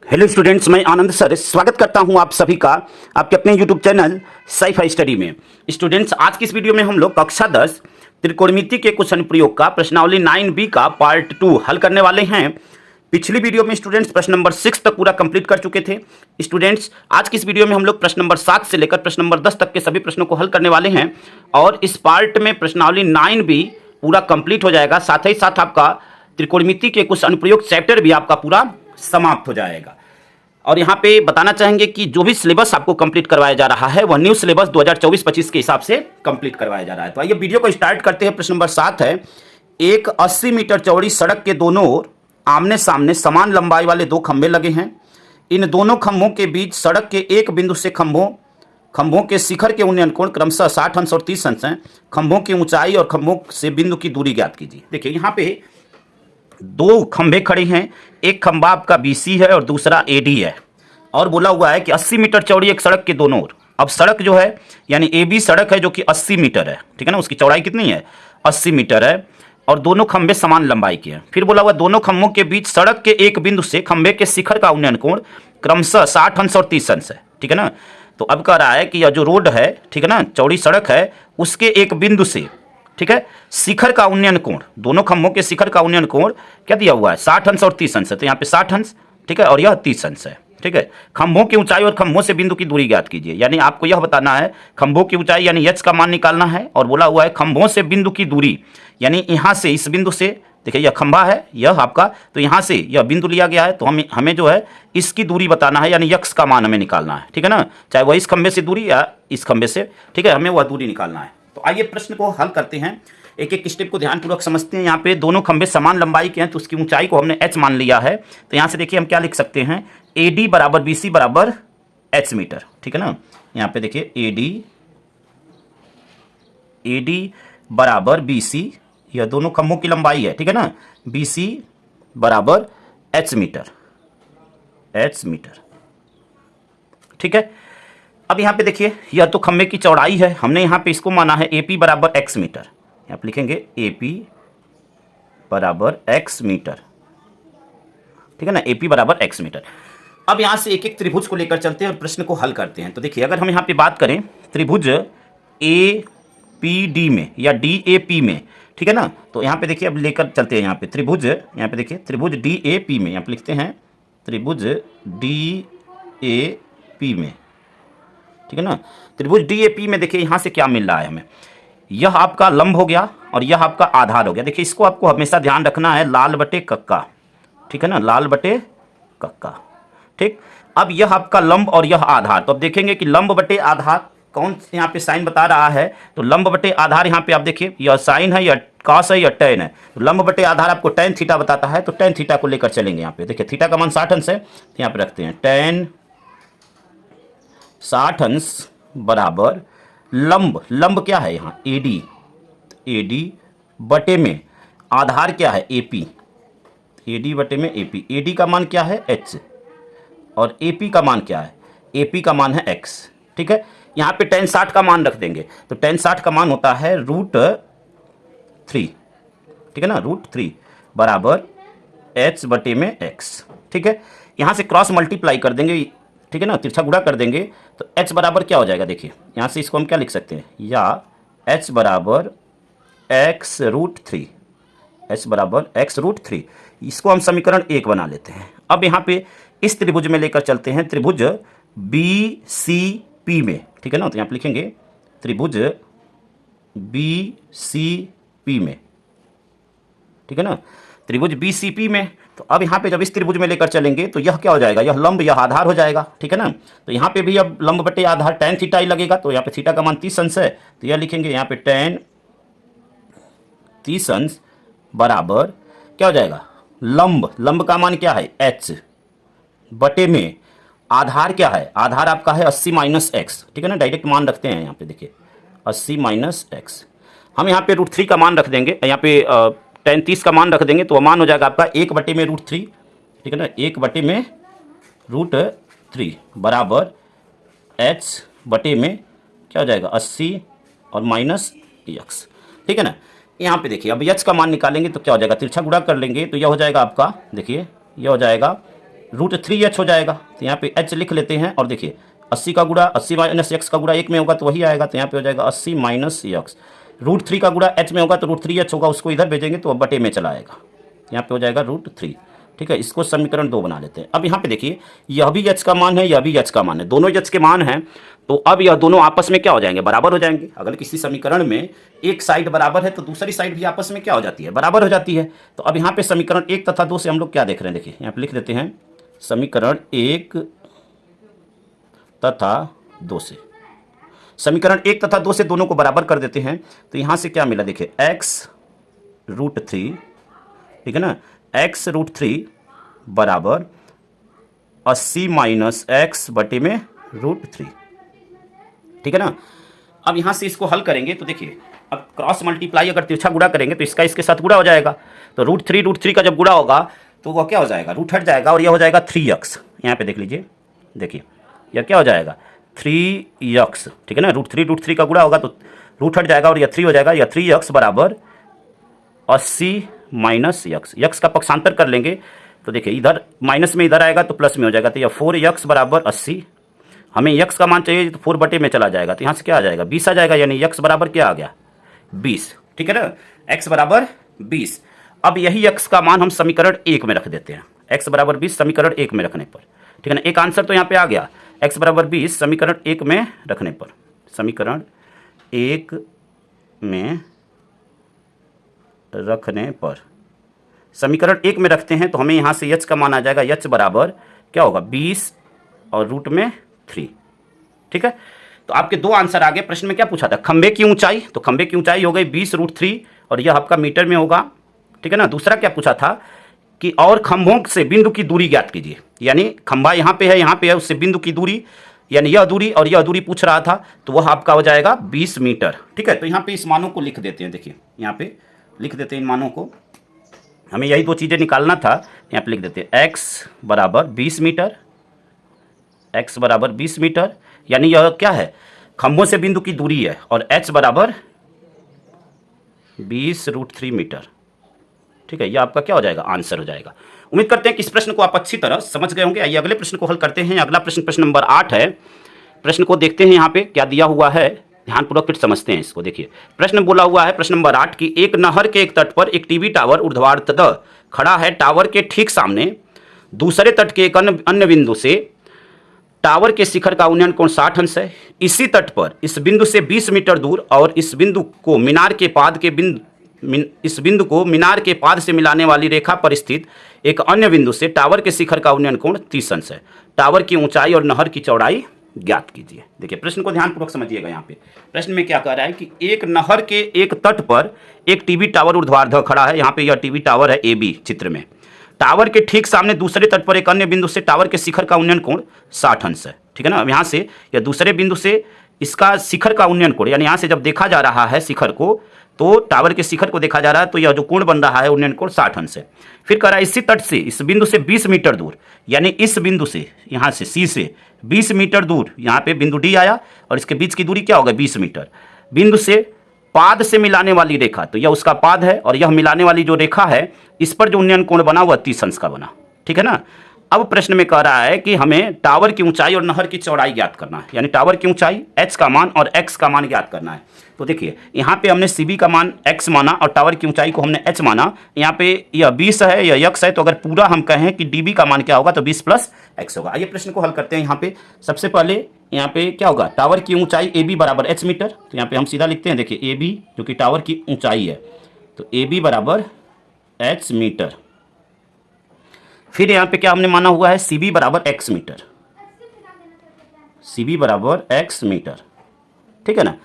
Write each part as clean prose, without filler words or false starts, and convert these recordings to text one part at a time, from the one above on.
Hello students, मैं आनंद sir स्वागत करता हूं आप सभी का आपके अपने यूट्यूब चैनल साइफाई स्टडी में। स्टूडेंट्स, आज की इस वीडियो में हम लोग कक्षा 10 त्रिकोणमिति के कुछ अनुप्रयोग का प्रश्नावली 9B का पार्ट 2 हल करने वाले हैं। पिछली वीडियो में स्टूडेंट्स प्रश्न नंबर 6 तक पूरा कंप्लीट कर चुके थे। स्टूडेंट्स, आज की इस वीडियो में हम लोग प्रश्न नंबर 7 से लेकर प्रश्न नंबर 10 तक के सभी प्रश्नों को हल करने वाले हैं और इस पार्ट में प्रश्नावली 9B पूरा कंप्लीट हो जाएगा। साथ ही साथ आपका त्रिकोणमिति के कुछ अनुप्रयोग चैप्टर भी आपका पूरा समाप्त हो जाएगा। और यहाँ पे बताना चाहेंगे कि जो भी सिलेबस आपको कंप्लीट करवाया जा रहा है वह न्यू सिलेबस 2024-25 के हिसाब से कंप्लीट करवाया जा रहा है। तो आइए वीडियो को स्टार्ट करते हैं। प्रश्न नंबर 7 है, एक 80 मीटर चौड़ी सड़क के दोनों ओर आमने सामने समान लंबाई वाले दो खंभे लगे हैं। इन दोनों खंभों के बीच सड़क के एक बिंदु से खंभों के शिखर के उन्नयन कोण क्रमशः 60 अंश और 30 अंश हैं। खंभों की ऊंचाई और खंभों से बिंदु की दूरी ज्ञात कीजिए। देखिए यहाँ पे दो खंभे खड़े हैं, एक खंभा आपका BC है और दूसरा AD है और बोला हुआ है कि 80 मीटर चौड़ी एक सड़क के दोनों ओर। अब सड़क जो है यानी AB सड़क है जो कि 80 मीटर है, ठीक है ना। उसकी चौड़ाई कितनी है? 80 मीटर है और दोनों खंभे समान लंबाई के हैं। फिर बोला हुआ दोनों खंभों के बीच सड़क के एक बिंदु से खंभे के शिखर का उन्नयन कोण क्रमशः 60 अंश और 30 अंश है, ठीक है ना। तो अब कह रहा है कि यह जो रोड है, ठीक है ना, चौड़ी सड़क है, उसके एक बिंदु से, ठीक है, शिखर का उन्नयन कोण, दोनों खंभों के शिखर का उन्नयन कोण क्या दिया हुआ है? 60 अंश और 30 अंश है। तो यहाँ पे 60 अंश, ठीक है, और यह 30 अंश है, ठीक है। खंभों की ऊंचाई और खंभों से बिंदु की दूरी ज्ञात कीजिए। यानी आपको यह बताना है खंभों की ऊंचाई यानी h का मान निकालना है और बोला हुआ है खंभों से बिंदु की दूरी यानी यहाँ से इस बिंदु से, देखिए यह खंभा है यह आपका, तो यहाँ से यह बिंदु लिया गया है तो हमें जो है इसकी दूरी बताना है यानी x का मान हमें निकालना है, ठीक है ना। चाहे वह इस खंभे से दूरी या इस खंभे से, ठीक है, हमें वह दूरी निकालना है। तो आइए प्रश्न को हल करते हैं, एक एक स्टेप को ध्यानपूर्वक समझते हैं। यहाँ पे दोनों खंभे समान लंबाई के हैं तो उसकी ऊंचाई को हमने h मान लिया है। तो यहाँ से देखिए हम क्या लिख सकते हैं, AD बराबर BC बराबर h मीटर, ठीक है ना। यहाँ पे देखिए AD बराबर BC, यह दोनों खंभों की लंबाई है, ठीक है ना। BC बराबर h मीटर, ठीक है। अब यहाँ पे देखिए यह तो खंभे की चौड़ाई है, हमने यहाँ पे इसको माना है AP बराबर x मीटर। यहाँ पे लिखेंगे AP बराबर x मीटर, ठीक है ना, AP बराबर x मीटर। अब यहाँ से एक एक त्रिभुज को लेकर चलते हैं और प्रश्न को हल करते हैं। तो देखिए अगर हम यहाँ पे बात करें त्रिभुज APD में या DAP में, ठीक है ना, तो यहाँ पे देखिए अब लेकर चलते हैं यहाँ पे त्रिभुज, यहाँ पे देखिए त्रिभुज DAP में, यहाँ पे लिखते हैं त्रिभुज DAP में, ठीक है ना। त्रिभुज DAP में देखिए यहाँ से क्या मिल रहा है हमें, यह आपका लंब हो गया और यह आपका आधार हो गया। देखिए इसको आपको हमेशा ध्यान रखना है, लाल बटे कक्का, ठीक है ना, लाल बटे कक्का, ठीक। अब यह आपका लंब और यह आधार, तो अब देखेंगे कि लंब बटे आधार कौन यहाँ पे साइन बता रहा है। तो लंब बटे आधार यहाँ पे आप देखिए यह साइन है या कॉस है या टैन है। तो लंब बटे आधार आपको टैन थीटा बताता है, तो टैन थीटा को लेकर चलेंगे। यहाँ पे देखिए थीटा का मान 60 अंश है, तो यहाँ पे रखते हैं टैन 60 अंश बराबर लंब क्या है यहाँ AD बटे में आधार क्या है AP, AD बटे में AP। AD का मान क्या है h और AP का मान क्या है? AP का मान है x, ठीक है। यहाँ पे tan 60 का मान रख देंगे, तो tan 60 का मान होता है √3, ठीक है ना, √3 बराबर h बटे में x, ठीक है। यहाँ से क्रॉस मल्टीप्लाई कर देंगे, ठीक है ना, तिरछा गुणा कर देंगे तो h बराबर क्या हो जाएगा? देखिए यहाँ से इसको हम क्या लिख सकते हैं, या h बराबर x√3, h बराबर x√3, इसको हम समीकरण 1 बना लेते हैं। अब यहाँ पे इस त्रिभुज में लेकर चलते हैं त्रिभुज BCP में, ठीक है ना। तो यहाँ पे लिखेंगे त्रिभुज BCP में, ठीक है ना, त्रिभुज BCP में। तो अब यहाँ पे जब इस त्रिभुज में लेकर चलेंगे तो यह क्या हो जाएगा, यह लंब यह आधार हो जाएगा, ठीक है ना। तो यहाँ पे भी अब लंब बटे आधार टैन थीटा ही लगेगा, तो यहाँ पे थीटा का मान 30 अंश है, तो यह लिखेंगे यहाँ पे टैन 30 अंश बराबर क्या हो जाएगा, लंब का मान क्या है h बटे में आधार क्या है, आधार आपका है 80 माइनस एक्स, ठीक है ना। डायरेक्ट मान रखते हैं यहाँ पे देखिए 80 माइनस एक्स, हम यहाँ पे √3 का मान रख देंगे, यहाँ पे tan 30 का मान रख देंगे तो वह मान हो जाएगा आपका 1 बटे में √3, ठीक है ना, 1 बटे में √3 बराबर h बटे में क्या हो जाएगा 80 और माइनस x, ठीक है ना। यहाँ पे देखिए अब h का मान निकालेंगे तो क्या हो जाएगा, तिरछा गुणा कर लेंगे तो यह हो जाएगा आपका, देखिए यह हो जाएगा √3h हो जाएगा। तो यहाँ पे h लिख लेते हैं और देखिए 80 का गुणा 80 माइनस x का गुणा 1 में होगा तो वही आएगा। तो यहाँ पे हो जाएगा 80 माइनस x। √3 का गुणा h में होगा तो √3h होगा, उसको इधर भेजेंगे तो अब बटे में चला आएगा। यहाँ पे हो जाएगा √3। ठीक है, इसको समीकरण 2 बना लेते हैं। अब यहाँ पे देखिए यह भी h का मान है, यह भी h का मान है, दोनों h के मान हैं। तो अब यह दोनों आपस में क्या हो जाएंगे, बराबर हो जाएंगे। अगर किसी समीकरण में एक साइड बराबर है तो दूसरी साइड भी आपस में क्या हो जाती है, बराबर हो जाती है। तो अब यहाँ पे समीकरण 1 तथा 2 से हम लोग क्या देख रहे हैं, देखिए यहाँ पे लिख देते हैं समीकरण 1 तथा 2 से। समीकरण 1 तथा 2 से दोनों को बराबर कर देते हैं। तो यहाँ से क्या मिला, देखिए x√3, ठीक है ना, x√3 बराबर 80 माइनस x बटे में √3, ठीक है ना। अब यहाँ से इसको हल करेंगे तो देखिए अब क्रॉस मल्टीप्लाई अगर तिरछा गुणा करेंगे तो इसका इसके साथ गुणा हो जाएगा। तो √3 का जब गुणा होगा तो वह क्या हो जाएगा, रूट हट जाएगा और यह हो जाएगा 3x। यहाँ पे देख लीजिए, देखिए यह क्या हो जाएगा 3x, ठीक है ना। √3 का गुणा होगा तो रूट हट जाएगा और यह 3 हो जाएगा। यह 3x बराबर 80 माइनस x का पक्षांतर कर लेंगे तो देखिए इधर माइनस में इधर आएगा तो प्लस में हो जाएगा। तो यह 4x बराबर 80, हमें x का मान चाहिए तो 4 बटे में चला जाएगा तो यहाँ से क्या आ जाएगा 20 आ जाएगा, यानी x बराबर क्या आ गया 20, ठीक है ना, x बराबर 20। अब यही x का मान हम समीकरण 1 में रख देते हैं, x बराबर 20 समीकरण 1 में रखने पर, ठीक है ना। एक आंसर तो यहाँ पे आ गया x बराबर 20 समीकरण 1 में रखने पर, समीकरण 1 में रखने पर समीकरण 1 में रखते हैं तो हमें यहाँ से h का मान आ जाएगा, h बराबर क्या होगा 20 और रूट में 3, ठीक है। तो आपके दो आंसर आ गए। प्रश्न में क्या पूछा था, खंबे की ऊंचाई, तो खंबे की ऊंचाई हो गई 20√3 और यह आपका मीटर में होगा, ठीक है ना। दूसरा क्या पूछा था कि और खंभों से बिंदु की दूरी ज्ञात कीजिए, यानी खंभा यहाँ पे है, उससे बिंदु की दूरी, यानी यह दूरी और यह दूरी पूछ रहा था, तो वह आपका हो जाएगा 20 मीटर, ठीक है। तो यहाँ पे इस मानों को लिख देते हैं, देखिए यहाँ पे लिख देते हैं इन मानों को, हमें यही दो चीज़ें निकालना था। यहाँ पे लिख देते हैं x बराबर 20 मीटर, x बराबर 20 मीटर, यानी यह क्या है खंभों से बिंदु की दूरी है, और h बराबर 20√3 मीटर, ठीक है। यह आपका क्या हो जाएगा आंसर हो जाएगा। उम्मीद करते हैं कि इस प्रश्न को आप अच्छी तरह समझ गए होंगे। आइए अगले प्रश्न को हल करते हैं। अगला प्रश्न प्रश्न नंबर 8 है। प्रश्न को देखते हैं यहाँ पे क्या दिया हुआ है, ध्यानपूर्वक फिर समझते हैं इसको। देखिए प्रश्न बोला हुआ है प्रश्न नंबर 8 की एक नहर के एक तट पर एक टीवी टावर ऊर्ध्वाधर खड़ा है। टावर के ठीक सामने दूसरे तट के एक अन्य बिंदु से टावर के शिखर का उन्नयन कोण 60 अंश है। इसी तट पर इस बिंदु से 20 मीटर दूर और इस बिंदु को मीनार के पाद से मिलाने वाली रेखा पर स्थित एक अन्य बिंदु से टावर के शिखर का उन्नयन कोण 30 अंश है। टावर की ऊंचाई और नहर की चौड़ाई ज्ञात कीजिए। देखिए प्रश्न को ध्यानपूर्वक समझिएगा। यहाँ पे प्रश्न में क्या कह रहा है कि एक नहर के एक तट पर एक टीवी टावर ऊर्ध्वाधर खड़ा है। यहाँ पे यह टीवी टावर है AB चित्र में। टावर के ठीक सामने दूसरे तट पर एक अन्य बिंदु से टावर के शिखर का उन्नयन कोण 60 अंश है, ठीक है ना। अब यहाँ से या दूसरे बिंदु से इसका शिखर का उन्नयन कोण, यानी यहाँ से जब देखा जा रहा है शिखर को, तो टावर के शिखर को देखा जा रहा है, तो यह जो कोण बन रहा है उन्नयन कोण 60 अंश है। फिर कह रहा है इसी तट से इस बिंदु से 20 मीटर दूर, यानी इस बिंदु से यहाँ से C से 20 मीटर दूर, यहाँ पे बिंदु D आया और इसके बीच की दूरी क्या होगा 20 मीटर। बिंदु से पाद से मिलाने वाली रेखा, तो यह उसका पाद है और यह मिलाने वाली जो रेखा है इस पर जो उन्नयन कोण बना हुआ 30 अंश का बना, ठीक है ना। अब प्रश्न में कह रहा है कि हमें टावर की ऊंचाई और नहर की चौड़ाई ज्ञात करना है, यानी टावर की ऊंचाई h का मान और x का मान ज्ञात करना है। तो देखिए यहाँ पे हमने CB का मान x माना और टावर की ऊंचाई को हमने h माना। यहाँ पे यह 20 है, यह x है, तो अगर पूरा हम कहें कि dB का मान क्या होगा तो 20 + x होगा। आइए प्रश्न को हल करते हैं। यहाँ पे सबसे पहले यहाँ पे क्या होगा, टावर की ऊंचाई AB बराबर h मीटर, तो यहाँ पे हम सीधा लिखते हैं, देखिए AB जो कि टावर की ऊंचाई है, तो AB बराबर h मीटर। फिर यहाँ पे क्या हमने माना हुआ है CB बराबर x मीटर, CB बराबर x मीटर, ठीक है ना।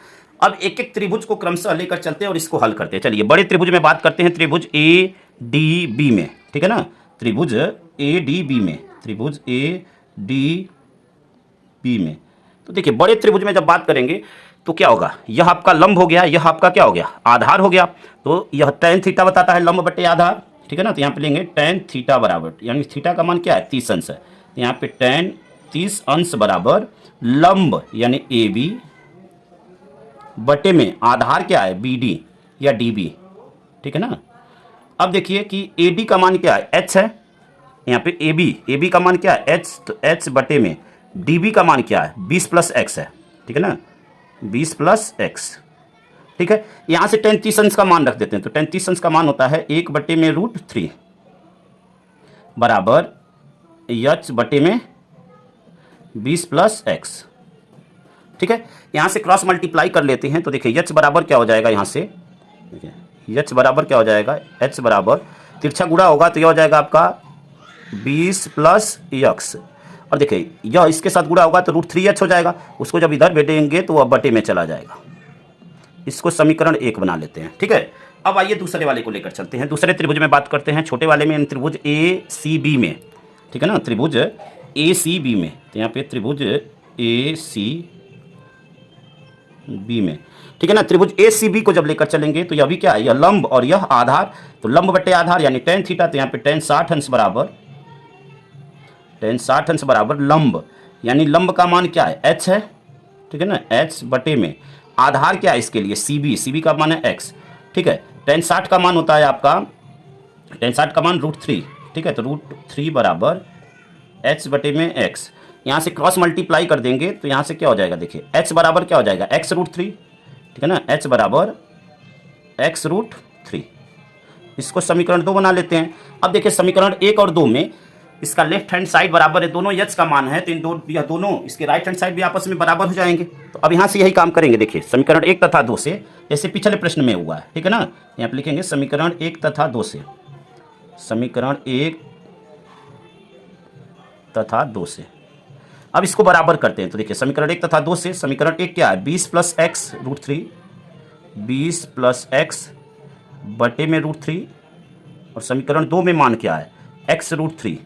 अब एक एक त्रिभुज को क्रमशः लेकर चलते हैं और इसको हल करते हैं। चलिए बड़े त्रिभुज में बात करते हैं, त्रिभुज ADB में, ठीक है ना, त्रिभुज ADB में, त्रिभुज ADB में। तो देखिए बड़े त्रिभुज में जब बात करेंगे तो क्या होगा, यह आपका लंब हो गया, यह आपका क्या हो गया आधार हो गया। तो यह tan थीटा बताता है लंब बटे आधार, ठीक है ना। तो यहाँ पे लेंगे tan थीटा बराबर, यानी थीटा का मान क्या है 30 अंश है, तो यहाँ पे tan 30 अंश बराबर लंब यानी AB बटे में आधार क्या है BD या DB, ठीक है ना। अब देखिए कि AD का मान क्या है h है, यहाँ पे ए बी का मान क्या है एच, तो एच बटे में डी बी का मान क्या है 20 प्लस एक्स है, ठीक है ना, 20 प्लस एक्स, ठीक है। यहाँ से टेन तीसंस का मान रख देते हैं, तो टेन तीसंस का मान होता है 1 बटे में √3 बराबर एच बटे में 20 प्लस एक्स, ठीक है। यहाँ से क्रॉस मल्टीप्लाई कर लेते हैं, तो देखिए एच बराबर क्या हो जाएगा, यहाँ से देखिए एच बराबर क्या हो जाएगा, एच बराबर तिरछा गुणा होगा तो यह हो जाएगा आपका 20 प्लस एक्स, और देखिए यह इसके साथ गुणा होगा तो √3h हो जाएगा, उसको जब इधर बैठेंगे तो वह बटे में चला जाएगा। इसको समीकरण 1 बना लेते हैं, ठीक है। अब आइए दूसरे वाले को लेकर चलते हैं, दूसरे त्रिभुज में बात करते हैं, छोटे वाले में त्रिभुज ACB में, ठीक है ना, त्रिभुज ACB में, तो यहाँ पे त्रिभुज ACB में, ठीक है ना। त्रिभुज ACB को जब लेकर चलेंगे तो यह भी क्या है, यह लंब और यह आधार, तो लंब बटे आधार यानी tan थीटा, तो यहाँ पे tan 60 अंश बराबर लंब, यानी लंब का मान क्या है h है, ठीक है ना, h बटे में आधार क्या है इसके लिए CB का मान है x, ठीक है। tan 60 का मान होता है आपका, tan 60 का मान √3, ठीक है, तो √3 बराबर h बटे में x, यहाँ से क्रॉस मल्टीप्लाई कर देंगे तो यहाँ से क्या हो जाएगा, देखिए h बराबर क्या हो जाएगा x √3, ठीक है ना, h बराबर x √3। इसको समीकरण 2 बना लेते हैं। अब देखिए समीकरण 1 और 2 में इसका लेफ्ट हैंड साइड बराबर है, दोनों h का मान है, तो इन दोनों इसके राइट हैंड साइड भी आपस में बराबर हो जाएंगे। तो अब यहाँ से यही काम करेंगे, देखिए समीकरण 1 तथा 2 से, जैसे पिछले प्रश्न में हुआ है, ठीक है ना, यहाँ पे लिखेंगे समीकरण 1 तथा 2 से, समीकरण 1 तथा 2 से। अब इसको बराबर करते हैं, तो देखिए समीकरण 1 तथा 2 से, समीकरण 1 क्या है 20 प्लस एक्स √3, 20 प्लस एक्स बटे में √3, और समीकरण 2 में मान क्या है x √3,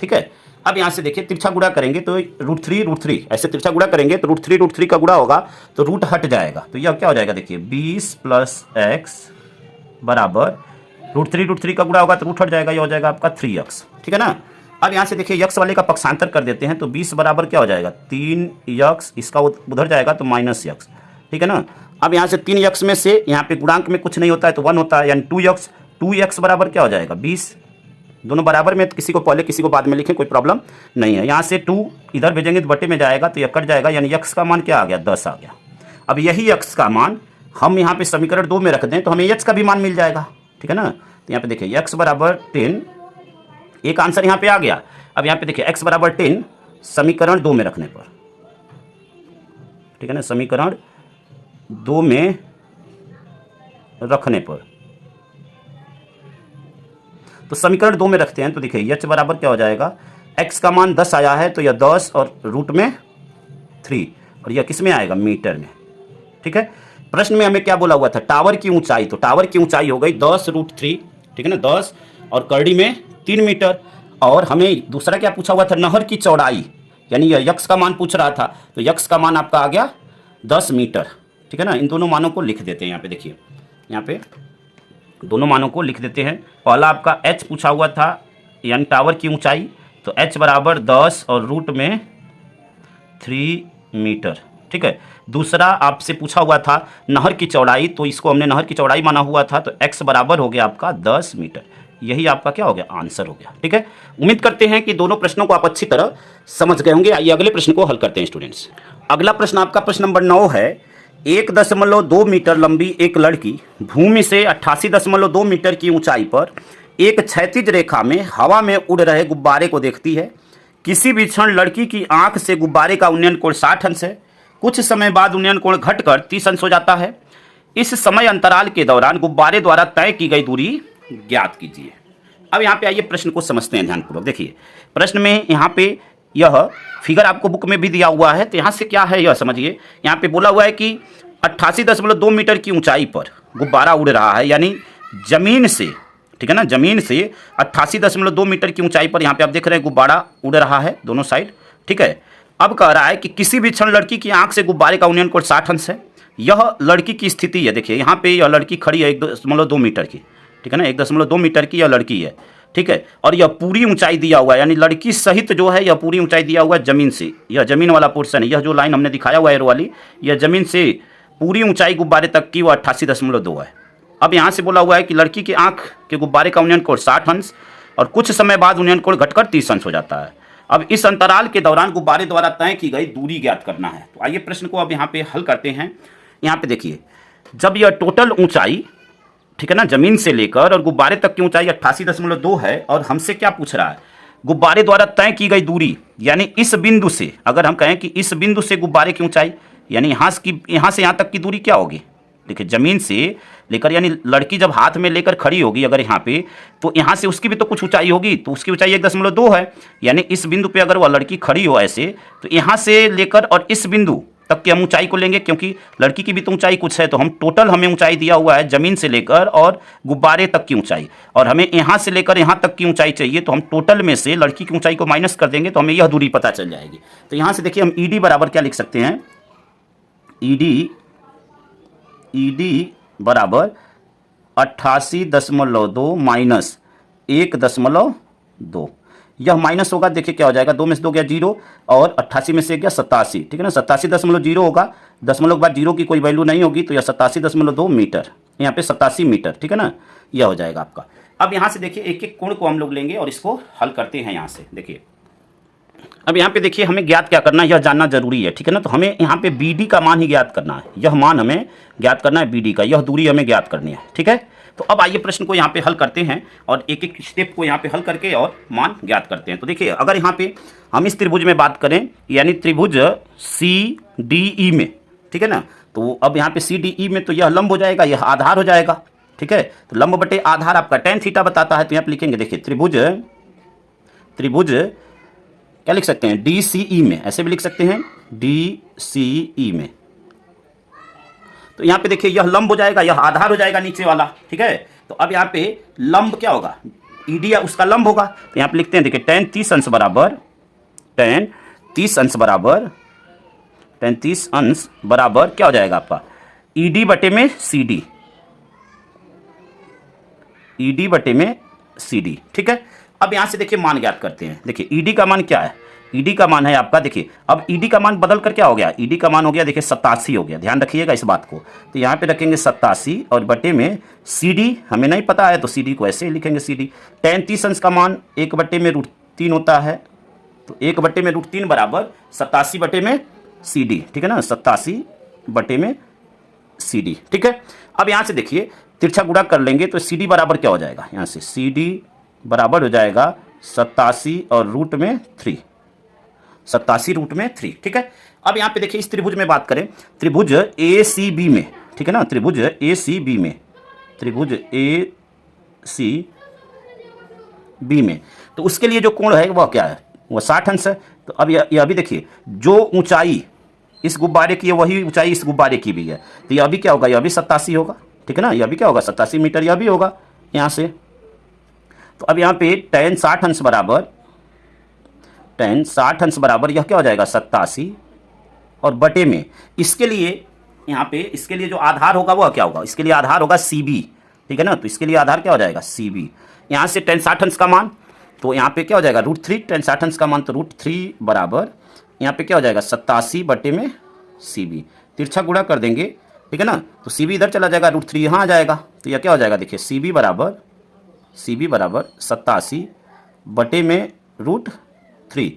ठीक है। अब यहाँ से देखिए तिरछा गुणा करेंगे तो √3 ऐसे तिरछा गुणा करेंगे तो √3 का गुणा होगा तो रूट हट जाएगा, तो यह क्या हो जाएगा, देखिए 20 प्लस एक्स बराबर √3 का गुणा होगा तो रूट हट जाएगा, यह हो जाएगा आपका 3x, ठीक है ना। अब यहाँ से देखिए x वाले का पक्षांतर कर देते हैं, तो 20 बराबर क्या हो जाएगा 3x, इसका उधर जाएगा तो -x, ठीक है ना। अब यहाँ से 3x में से यहाँ पे गुणांक में कुछ नहीं होता है तो 1 होता है, यानी 2x बराबर क्या हो जाएगा 20, दोनों बराबर में, तो किसी को पहले किसी को बाद में लिखें, कोई प्रॉब्लम नहीं है। यहाँ से 2 इधर भेजेंगे तो बटे में जाएगा तो यह कट जाएगा, यानी x का मान क्या आ गया 10 आ गया। अब यही x का मान हम यहाँ पे समीकरण 2 में रख दें तो हमें h का भी मान मिल जाएगा, ठीक है ना। तो यहाँ पे देखिए x बराबर 10, एक आंसर यहाँ पे आ गया। अब यहाँ पे देखिए x बराबर 10 समीकरण 2 में रखने पर, ठीक है ना, समीकरण 2 में रखने पर, तो समीकरण 2 में रखते हैं तो देखिए h बराबर क्या हो जाएगा, x का मान 10 आया है तो यह 10 और रूट में 3, और यह किस में आएगा मीटर में, ठीक है। प्रश्न में हमें क्या बोला हुआ था, टावर की ऊंचाई, तो टावर की ऊंचाई हो गई 10 √3, ठीक है ना, 10 और करड़ी में 3 मीटर, और हमें दूसरा क्या पूछा हुआ था, नहर की चौड़ाई, यानी यह x का मान पूछ रहा था, तो x का मान आपका आ गया 10 मीटर, ठीक है ना। इन दोनों मानों को लिख देते हैं, यहाँ पे देखिए, यहाँ पे दोनों मानों को लिख देते हैं। पहला आपका h पूछा हुआ था, यानी टावर की ऊंचाई, तो h बराबर 10 और रूट में 3 मीटर, ठीक है। दूसरा आपसे पूछा हुआ था नहर की चौड़ाई, तो इसको हमने नहर की चौड़ाई माना हुआ था, तो x बराबर हो गया आपका 10 मीटर, यही आपका क्या हो गया आंसर हो गया, ठीक है। उम्मीद करते हैं कि दोनों प्रश्नों को आप अच्छी तरह समझ गए होंगे। आइए अगले प्रश्न को हल करते हैं स्टूडेंट्स। अगला प्रश्न आपका प्रश्न नंबर 9 है, 1.2 मीटर लंबी एक लड़की भूमि से 88.2 मीटर की ऊंचाई पर एक क्षैतिज रेखा में हवा में उड़ रहे गुब्बारे को देखती है। किसी भी क्षण लड़की की आंख से गुब्बारे का उन्नयन कोण 60 अंश है, कुछ समय बाद उन्नयन कोण घटकर 30 अंश हो जाता है। इस समय अंतराल के दौरान गुब्बारे द्वारा तय की गई दूरी ज्ञात कीजिए। अब यहाँ पे आइए प्रश्न को समझते हैं ध्यानपूर्वक। देखिए प्रश्न में यहाँ पे यह फिगर आपको बुक में भी दिया हुआ है, तो यहाँ से क्या है यह समझिए। यहाँ पे बोला हुआ है कि 88.2 मीटर की ऊंचाई पर गुब्बारा उड़ रहा है, यानी जमीन से, ठीक है ना, जमीन से 88.2 मीटर की ऊंचाई पर यहाँ पे आप देख रहे हैं गुब्बारा उड़ रहा है दोनों साइड, ठीक है। अब कह रहा है कि किसी भी क्षण लड़की की आंख से गुब्बारे का उन्नयन कोण 60 अंश है। यह लड़की की स्थिति है, देखिए यहाँ पे यह लड़की खड़ी है 1.2 मीटर की, ठीक है ना, 1.2 मीटर की यह लड़की है, ठीक है। और यह पूरी ऊंचाई दिया हुआ है, यानी लड़की सहित जो है यह पूरी ऊंचाई दिया हुआ है जमीन से। यह जमीन वाला पोर्शन है, यह जो लाइन हमने दिखाया हुआ है एरो वाली, यह जमीन से पूरी ऊंचाई गुब्बारे तक की वो 88.2 है, अब यहाँ से बोला हुआ है कि लड़की की आंख के गुब्बारे का उन्नयन कोण 60 अंश और कुछ समय बाद उन्नयन कोण घटकर 30 अंश हो जाता है। अब इस अंतराल के दौरान गुब्बारे द्वारा तय की गई दूरी ज्ञात करना है। तो आइए प्रश्न को अब यहाँ पे हल करते हैं। यहाँ पे देखिए, जब यह टोटल ऊंचाई, ठीक है ना, जमीन से लेकर और गुब्बारे तक की ऊंचाई 88.2 है और हमसे क्या पूछ रहा है, गुब्बारे द्वारा तय की गई दूरी, यानी इस बिंदु से, अगर हम कहें कि इस बिंदु से गुब्बारे की ऊंचाई, यानी यहाँ से यहाँ तक की दूरी क्या होगी। देखिए, जमीन से लेकर, यानी लड़की जब हाथ में लेकर खड़ी होगी अगर यहाँ पे, तो यहाँ से उसकी भी तो कुछ ऊंचाई होगी, तो उसकी ऊंचाई 1.2 है। यानी इस बिंदु पे अगर वह लड़की खड़ी हो ऐसे, तो यहाँ से लेकर और इस बिंदु तक की हम ऊंचाई को लेंगे, क्योंकि लड़की की भी तो ऊंचाई कुछ है। तो हम टोटल, हमें ऊंचाई दिया हुआ है जमीन से लेकर और गुब्बारे तक की ऊंचाई, और हमें यहाँ से लेकर यहाँ तक की ऊंचाई चाहिए। तो हम टोटल में से लड़की की ऊंचाई को माइनस कर देंगे तो हमें यह दूरी पता चल जाएगी। तो यहाँ से देखिए, हम ईडी बराबर क्या लिख सकते हैं, ईडी बराबर 88.2 माइनस 1.2। यह माइनस होगा, देखिए क्या हो जाएगा, 2 में से 2 गया 0 और 88 में से गया 87, ठीक है ना। 87.0 होगा, दशमलव के बाद 0 की कोई वैल्यू नहीं होगी, तो यह 87.2 मीटर, यहाँ पे 87 मीटर, ठीक है ना, यह हो जाएगा आपका। अब यहाँ से देखिए, एक एक कोण को हम लोग लेंगे और इसको हल करते हैं। यहाँ से देखिए, अब यहाँ पे देखिए, हमें ज्ञात क्या करना है, यह जानना जरूरी है, ठीक है ना। तो हमें यहाँ पे BD का मान ही ज्ञात करना है, यह मान हमें ज्ञात करना है BD का, यह दूरी हमें ज्ञात करनी है, ठीक है। तो अब आइए प्रश्न को यहाँ पे हल करते हैं और एक एक स्टेप को यहाँ पे हल करके और मान ज्ञात करते हैं। तो देखिए, अगर यहाँ पे हम इस त्रिभुज में बात करें, यानी त्रिभुज CDE में, ठीक है ना, तो अब यहाँ पे CDE में तो यह लंब हो जाएगा, यह आधार हो जाएगा, ठीक है। तो लंब बटे आधार आपका tan थीटा बताता है। तो यहाँ पे लिखेंगे, देखिए त्रिभुज क्या लिख सकते हैं, DCE में, ऐसे भी लिख सकते हैं DCE में। तो यहाँ पे देखिए, यह लंब हो जाएगा, यह आधार हो जाएगा नीचे वाला, ठीक है। तो अब यहाँ पे लंब क्या होगा, ED उसका लंब होगा। तो यहाँ पे लिखते हैं, देखिए tan 30 अंश बराबर क्या हो जाएगा आपका, ED बटे में CD, ठीक है। अब यहाँ से देखिए मान ज्ञात करते हैं। देखिए, ED का मान क्या है, ED का मान है आपका, देखिए अब ED का मान बदल कर क्या हो गया, ED का मान हो गया, देखिए 87 हो गया, ध्यान रखिएगा इस बात को। तो यहाँ पे रखेंगे 87 और बटे में CD, हमें नहीं पता है तो CD को ऐसे ही लिखेंगे CD। tan 30 अंश का मान 1/√3 होता है, तो 1/√3 बराबर 87 बटे में CD, ठीक है ना, 87 बटे में CD, ठीक है। अब यहाँ से देखिए, तिरछा गुणा कर लेंगे तो CD बराबर क्या हो जाएगा, यहाँ से CD बराबर हो जाएगा 87 और √3, 87√3, ठीक है। अब यहाँ पे देखिए, इस त्रिभुज में बात करें, त्रिभुज ACB में, ठीक है ना, त्रिभुज ACB में, तो उसके लिए जो कोण है वह क्या है, वह 60 अंश है। तो अब यह भी देखिए, जो ऊंचाई इस गुब्बारे की है वही ऊंचाई इस गुब्बारे की भी है, तो यह भी क्या होगा, यह भी 87 होगा, ठीक है ना, यह भी क्या होगा 87 मीटर, यह भी होगा यहाँ से। तो अब यहाँ पे tan 60 अंश बराबर यह क्या हो जाएगा 87 और बटे में इसके लिए, यहाँ पे इसके लिए जो आधार होगा वह क्या होगा, इसके लिए आधार होगा CB, ठीक है ना। तो इसके लिए आधार क्या हो जाएगा CB, यहाँ से tan 60 अंश का मान, तो यहाँ पे क्या हो जाएगा √3, tan 60 अंश का मान तो √3 बराबर यहाँ पे क्या हो जाएगा 87 बटे में CB, तिरछा गुणा कर देंगे, ठीक है ना। तो CB इधर चला जाएगा, √3 यहाँ आ जाएगा, तो यह क्या हो जाएगा, देखिए CB बराबर 87 बटे में √3,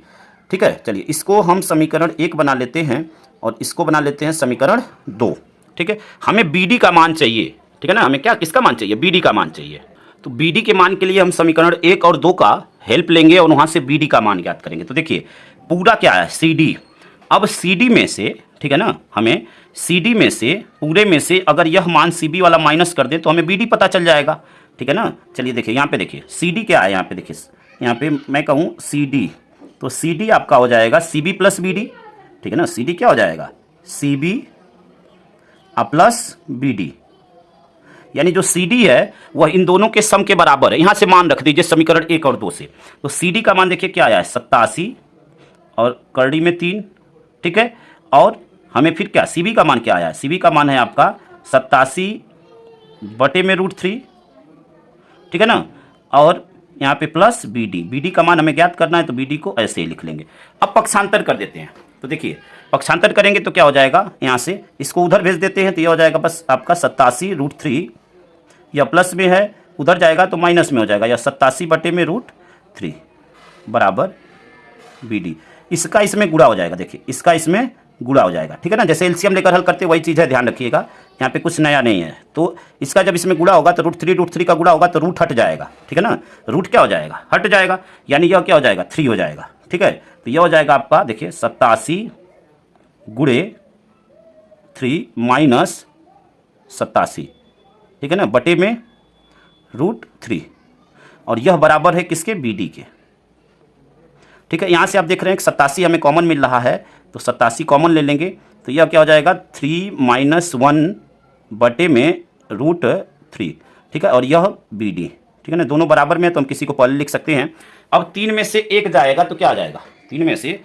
ठीक है। चलिए, इसको हम समीकरण 1 बना लेते हैं और इसको बना लेते हैं समीकरण 2, ठीक है। हमें BD का मान चाहिए, ठीक है ना, हमें क्या, किसका मान चाहिए, BD का मान चाहिए। तो BD के मान के लिए हम समीकरण 1 और 2 का हेल्प लेंगे और वहाँ से BD का मान ज्ञात करेंगे। तो देखिए, पूरा क्या है CD, अब CD में से, ठीक है ना, हमें CD में से, पूरे में से अगर यह मान CB वाला माइनस कर दे तो हमें BD पता चल जाएगा, ठीक है ना। चलिए देखिए, यहाँ पे देखिए CD क्या है, यहाँ पे देखिए, यहाँ पे मैं कहूँ CD, तो CD आपका हो जाएगा CB प्लस BD, ठीक है ना। CD क्या हो जाएगा, CB प्लस BD, यानी जो CD है वह इन दोनों के सम के बराबर है। यहाँ से मान रख दीजिए समीकरण 1 और 2 से। तो CD का मान देखिए क्या आया है 87 और करड़ी में 3, ठीक है। और हमें फिर क्या, CB का मान क्या आया है, CB का मान है आपका 87 बटे में √3, ठीक है ना, और यहाँ पे प्लस BD का मान हमें ज्ञात करना है, तो BD को ऐसे ही लिख लेंगे। अब पक्षांतर कर देते हैं। तो देखिए, पक्षांतर करेंगे तो क्या हो जाएगा, यहाँ से इसको उधर भेज देते हैं तो यह हो जाएगा बस आपका 87 √3 यह प्लस में है, उधर जाएगा तो माइनस में हो जाएगा, यह 87/√3 बराबर BD। इसका इसमें गुणा हो जाएगा, देखिए इसका इसमें गुणा हो जाएगा, ठीक है ना। जैसे एलसीएम लेकर हल करते वही चीज़ है, ध्यान रखिएगा, यहाँ पे कुछ नया नहीं है। तो इसका जब इसमें गुणा होगा तो √3 का गुणा होगा तो रूट हट जाएगा, ठीक है ना। रूट क्या हो जाएगा, हट जाएगा, यानी यह क्या हो जाएगा, 3 हो जाएगा, ठीक है। तो यह हो जाएगा आपका, देखिए 87 गुणे 3 माइनस 87, ठीक है ना, बटे में √3, और यह बराबर है किसके, BD के, ठीक है। यहाँ से आप देख रहे हैं कि 87 हमें कॉमन मिल रहा है, तो 87 कॉमन ले लेंगे, तो यह क्या हो जाएगा 3 - 1 बटे में √3, ठीक है, और यह BD, ठीक है ना। दोनों बराबर में है तो हम किसी को पहले लिख सकते हैं। अब 3 में से 1 जाएगा तो क्या आ जाएगा, 3 में से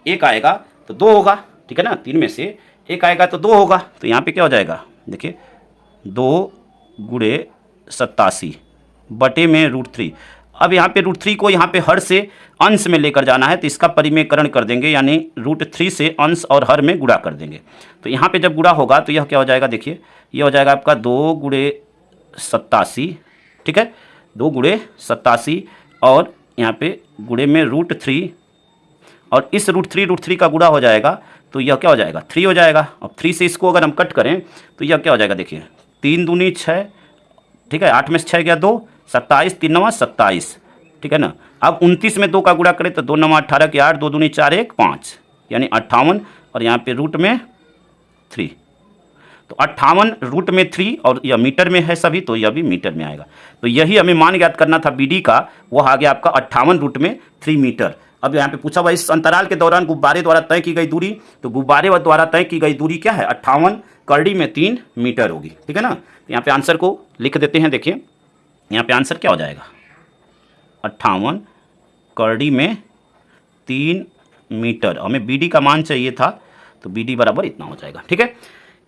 1 आएगा तो 2 होगा, ठीक है ना। 3 में से 1 आएगा तो 2 होगा, तो यहाँ पे क्या हो जाएगा, देखिए 2 गुणे 87 बटे में √3। अब यहाँ पे √3 को यहाँ पे हर से अंश में लेकर जाना है, तो इसका परिमेयकरण कर देंगे, यानी √3 से अंश और हर में गुणा कर देंगे। तो यहाँ पे जब गुणा होगा तो यह क्या हो जाएगा, देखिए यह हो जाएगा आपका 2 गुणे 87, ठीक है, 2 गुणे 87 और यहाँ पे गुणे में √3, और इस √3 का गुणा हो जाएगा तो यह क्या हो जाएगा, 3 हो जाएगा। अब 3 से इसको अगर हम कट करें तो यह क्या हो जाएगा, देखिए 3 दूनी 6, ठीक है, 8 में से 6 गया 2, 27, 3 9 27, ठीक है ना। अब 29 में 2 का गुणा करें तो 2 9 18 के 8, 2 दूनी 4 1 5, यानी 58, और यहाँ पे रूट में 3, तो 58 रूट में 3, और यह मीटर में है सभी, तो यह भी मीटर में आएगा। तो यही हमें मान ज्ञात करना था BD का, वह आ गया आपका 58 रूट में 3 मीटर। अब यहाँ पे पूछा हुआ इस अंतराल के दौरान गुब्बारे द्वारा तय की गई दूरी, तो गुब्बारे द्वारा तय की गई दूरी क्या है, 58 करड़ी में 3 मीटर होगी, ठीक है ना। तो यहाँ पे आंसर को लिख देते हैं, देखिए यहाँ पे आंसर क्या हो जाएगा, 58 करड़ी में 3 मीटर। हमें BD का मान चाहिए था, तो BD बराबर इतना हो जाएगा, ठीक है।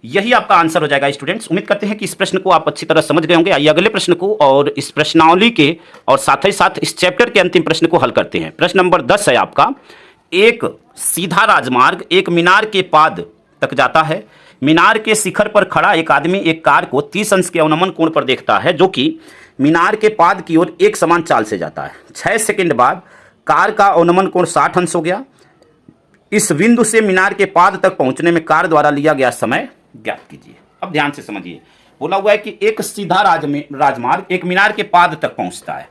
यही आपका आंसर हो जाएगा स्टूडेंट्स। उम्मीद करते हैं कि इस प्रश्न को आप अच्छी तरह समझ गए होंगे। आइए अगले प्रश्न को और इस प्रश्नावली के और साथ ही साथ इस चैप्टर के अंतिम प्रश्न को हल करते हैं। प्रश्न नंबर 10 है आपका, एक सीधा राजमार्ग एक मीनार के पाद तक जाता है। मीनार के शिखर पर खड़ा एक आदमी एक कार को 30 अंश के अवनमन कोण पर देखता है, जो कि मीनार के पाद की ओर एक समान चाल से जाता है। 6 सेकंड बाद कार का अवनमन कोण 60 अंश हो गया। इस बिंदु से मीनार के पाद तक पहुंचने में कार द्वारा लिया गया समय ज्ञात कीजिए। अब ध्यान से समझिए, बोला हुआ है कि एक सीधा राजमार्ग एक मीनार के पाद तक पहुंचता है,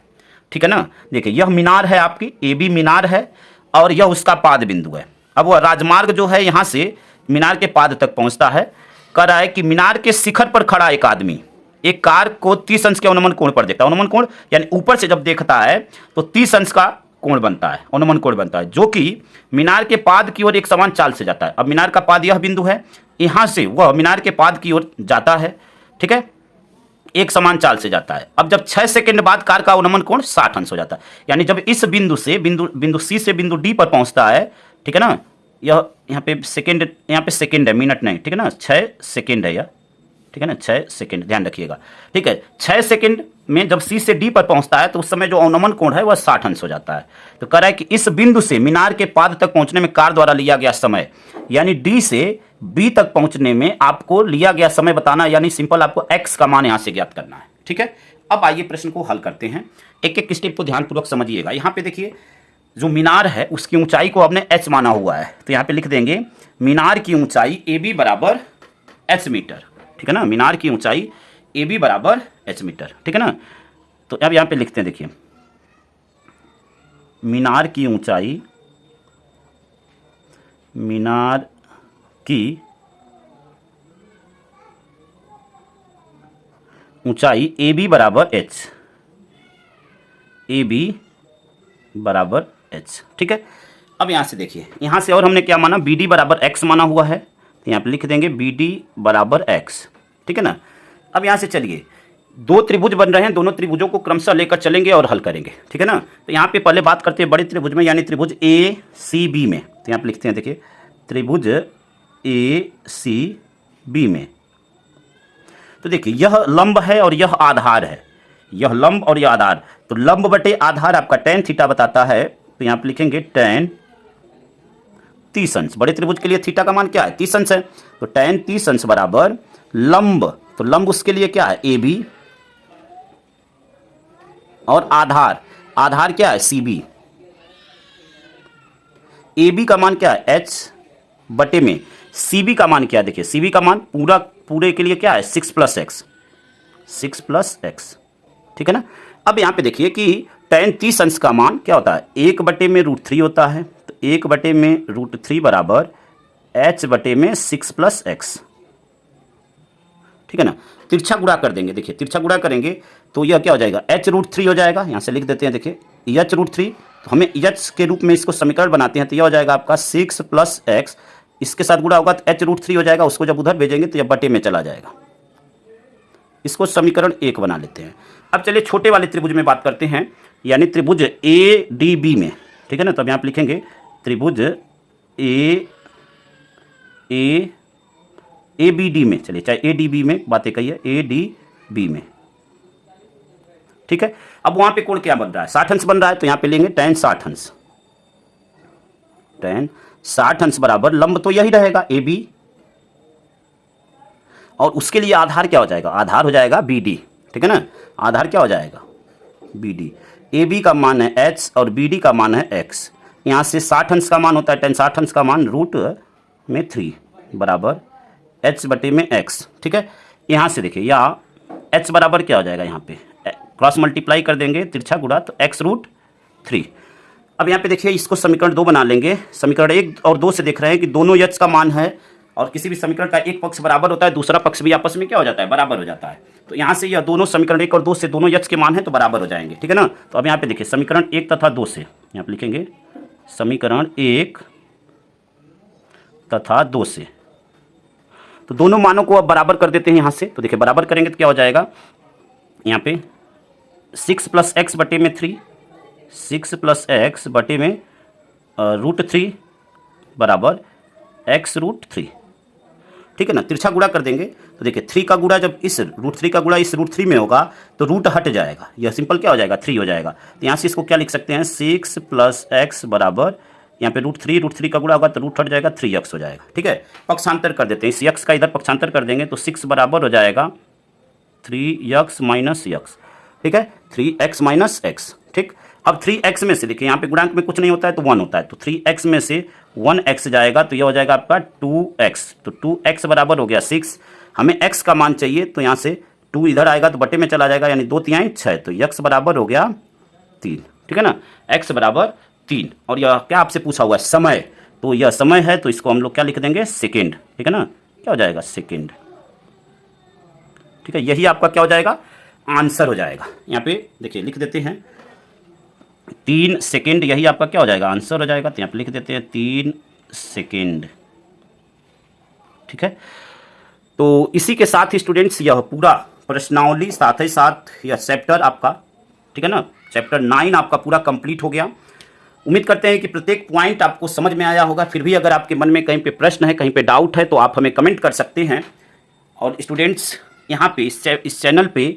ठीक है ना। देखिए यह मीनार है आपकी, AB मीनार है, और यह उसका पाद बिंदु है। अब वह राजमार्ग जो है यहां से मीनार के पाद तक पहुंचता है। कह रहा है कि मीनार के शिखर पर खड़ा एक आदमी एक कार को 30 अंश के अवनमन कोण पर देखता है। अवनमन कोण यानी ऊपर से जब देखता है तो 30 अंश का कोण बनता है, अवनमन कोण बनता है, जो कि मीनार के पाद की ओर एक समान चाल से जाता है। अब मीनार का पाद यह बिंदु है, यहां से वह मीनार के पाद की ओर जाता है, ठीक है, एक समान चाल से जाता है। अब जब 6 सेकंड बाद कार का अवनमन कोण 60 अंश हो जाता है, यानी जब इस बिंदु से बिंदु C से बिंदु D पर पहुंचता है, ठीक है ना। यह यहाँ पे सेकंड है, मिनट नहीं, ठीक है ना, 6 सेकंड है यह, ठीक है ना, 6 सेकंड, ध्यान रखिएगा, ठीक है। 6 सेकंड में जब C से D पर पहुंचता है तो उस समय जो अवनमन कोण है वह 60 अंश हो जाता है। तो कह रहा है कि इस बिंदु से मीनार के पाद तक पहुंचने में कार द्वारा लिया गया समय, यानी D से B तक पहुंचने में आपको लिया गया समय बताना, यानी सिंपल आपको x का मान यहां से ज्ञात करना है, ठीक है। अब आइए प्रश्न को हल करते हैं, एक एक स्टेप को ध्यानपूर्वक समझिएगा। यहाँ पे देखिए जो मीनार है उसकी ऊंचाई को आपने h माना हुआ है, तो यहाँ पे लिख देंगे मीनार की ऊंचाई AB बराबर h मीटर, ठीक है ना। मीनार की ऊंचाई AB बराबर h मीटर, ठीक है ना। तो अब यहाँ पे लिखते हैं, देखिए मीनार की ऊंचाई AB बराबर h, ठीक है। अब यहाँ से देखिए, यहाँ से और हमने क्या माना, BD बराबर x माना हुआ है, तो यहाँ पे लिख देंगे BD बराबर x, ठीक है ना। अब यहाँ से चलिए, दो त्रिभुज बन रहे हैं, दोनों त्रिभुजों को क्रमशः लेकर चलेंगे और हल करेंगे, ठीक है ना। तो यहाँ पे पहले बात करते हैं बड़े त्रिभुज में, यानी त्रिभुज ACB में। तो यहाँ पे लिखते हैं, देखिए त्रिभुज ACB में, तो देखिए यह लंब है और यह आधार है, यह लंब और यह आधार। तो लंब बटे आधार आपका tan थीटा बताता है, तो यहाँ पे लिखेंगे tan 30 अंश। बड़े त्रिभुज के लिए थीटा का मान क्या है, 30 अंश है, तो tan 30 अंश बराबर लंब, तो लंब उसके लिए क्या है AB, और आधार, आधार क्या है CB, AB का मान क्या है H बटे में CB का मान क्या है, देखिए CB का मान पूरे के लिए क्या है 6 + x, 6 + x, ठीक है ना। अब यहाँ पे देखिए कि tan 30 अंश का मान क्या होता है 1 बटे में √3 होता है, तो 1 बटे में √3 बराबर H बटे में 6 + x, ठीक है ना। तिरछा गुणा कर देंगे, देखिए तिरछा गुणा करेंगे तो यह क्या हो जाएगा H√3 हो जाएगा, यहाँ से लिख देते हैं, देखिए H√3, तो हमें H के रूप में इसको समीकरण बनाते हैं तो यह हो जाएगा आपका 6 + x, इसके साथ गुणा होगा तो H√3 हो जाएगा, उसको जब उधर भेजेंगे तो यह बटे में चला जाएगा। इसको समीकरण 1 बना लेते हैं। अब चलिए छोटे वाले त्रिभुज में बात करते हैं, यानी त्रिभुज ADB में, ठीक है ना। तो अब यहाँ पे लिखेंगे त्रिभुज ABD में, चलिए चाहे ADB में बातें कहिए, ADB में, ठीक है। अब वहाँ पे कोण क्या बन रहा है 60 अंश बन रहा है, तो यहाँ पे लेंगे tan 60 अंश, tan 60 अंश बराबर लंब तो यही रहेगा AB, और उसके लिए आधार क्या हो जाएगा, आधार हो जाएगा BD, ठीक है ना। आधार क्या हो जाएगा BD, AB का मान है H और BD का मान है x, यहाँ से 60 अंश का मान होता है tan 60 अंश का मान √3 बराबर H बटे में x, ठीक है। यहाँ से देखिए यहाँ H बराबर क्या हो जाएगा, यहाँ पे क्रॉस मल्टीप्लाई कर देंगे तिरछा गुणा तो x√3। अब यहाँ पे देखिए इसको समीकरण 2 बना लेंगे, समीकरण 1 और 2 से देख रहे हैं कि दोनों h का मान है और किसी भी समीकरण का एक पक्ष बराबर होता है, दूसरा पक्ष भी आपस में क्या हो जाता है बराबर हो जाता है। तो यहाँ से यह दोनों समीकरण 1 और 2 से दोनों h के मान है तो बराबर हो जाएंगे, ठीक है ना। तो अब यहाँ पे देखिए समीकरण 1 तथा 2 से यहाँ पे लिखेंगे समीकरण 1 तथा 2 से, तो दोनों मानों को अब बराबर कर देते हैं यहाँ से। तो देखिए बराबर करेंगे तो क्या हो जाएगा, यहाँ पे 6 + x बटे में 3, 6 + x बटे में √3 बराबर x√3, ठीक है ना। तिरछा गुणा कर देंगे तो देखिए 3 का गुणा जब इस √3 का गुणा इस √3 में होगा तो रूट हट जाएगा, यह सिंपल क्या हो जाएगा 3 हो जाएगा। तो यहाँ से इसको क्या लिख सकते हैं 6 + x बराबर यहाँ पे √3 का गुणा होगा तो रूट हट जाएगा 3x हो जाएगा, ठीक है। पक्षांतर कर देते हैं, इस x का इधर पक्षांतर कर देंगे तो 6 बराबर हो जाएगा 3x - x, ठीक है, 3x - x, ठीक। अब 3x में से देखिए यहाँ पे गुणांक में कुछ नहीं होता है तो 1 होता है, तो 3x में से 1x जाएगा तो यह हो जाएगा आपका 2x, तो 2x बराबर हो गया 6। हमें x का मान चाहिए तो यहाँ से 2 इधर आएगा तो बटे में चला जाएगा, यानी 2 × 3 = 6, तो x बराबर हो गया 3, ठीक है ना, x बराबर 3। और यह क्या आपसे पूछा हुआ है समय, तो यह समय है तो इसको हम लोग क्या लिख देंगे सेकेंड, ठीक है ना, क्या हो जाएगा सेकेंड, ठीक है। यही आपका क्या हो जाएगा आंसर हो जाएगा। यहाँ पे देखिए लिख देते हैं 3 सेकेंड, यही आपका क्या हो जाएगा आंसर हो जाएगा। तो यहाँ पे लिख देते हैं 3 सेकेंड, ठीक है। तो इसी के साथ ही स्टूडेंट्स यह पूरा प्रश्नावली साथ ही साथ यह चैप्टर आपका, ठीक है ना, चैप्टर 9 आपका पूरा कंप्लीट हो गया। उम्मीद करते हैं कि प्रत्येक पॉइंट आपको समझ में आया होगा। फिर भी अगर आपके मन में कहीं पे प्रश्न है, कहीं पे डाउट है तो आप हमें कमेंट कर सकते हैं। और स्टूडेंट्स यहाँ पे इस चैनल पे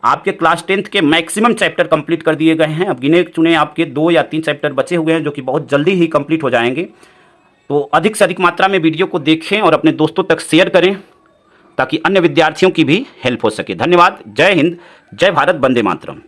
आपके क्लास 10th के मैक्सिमम चैप्टर कंप्लीट कर दिए गए हैं। अब गिने चुने आपके 2 या 3 चैप्टर बचे हुए हैं जो कि बहुत जल्दी ही कंप्लीट हो जाएंगे। तो अधिक से अधिक मात्रा में वीडियो को देखें और अपने दोस्तों तक शेयर करें ताकि अन्य विद्यार्थियों की भी हेल्प हो सके। धन्यवाद। जय हिंद, जय भारत, वंदे मातरम।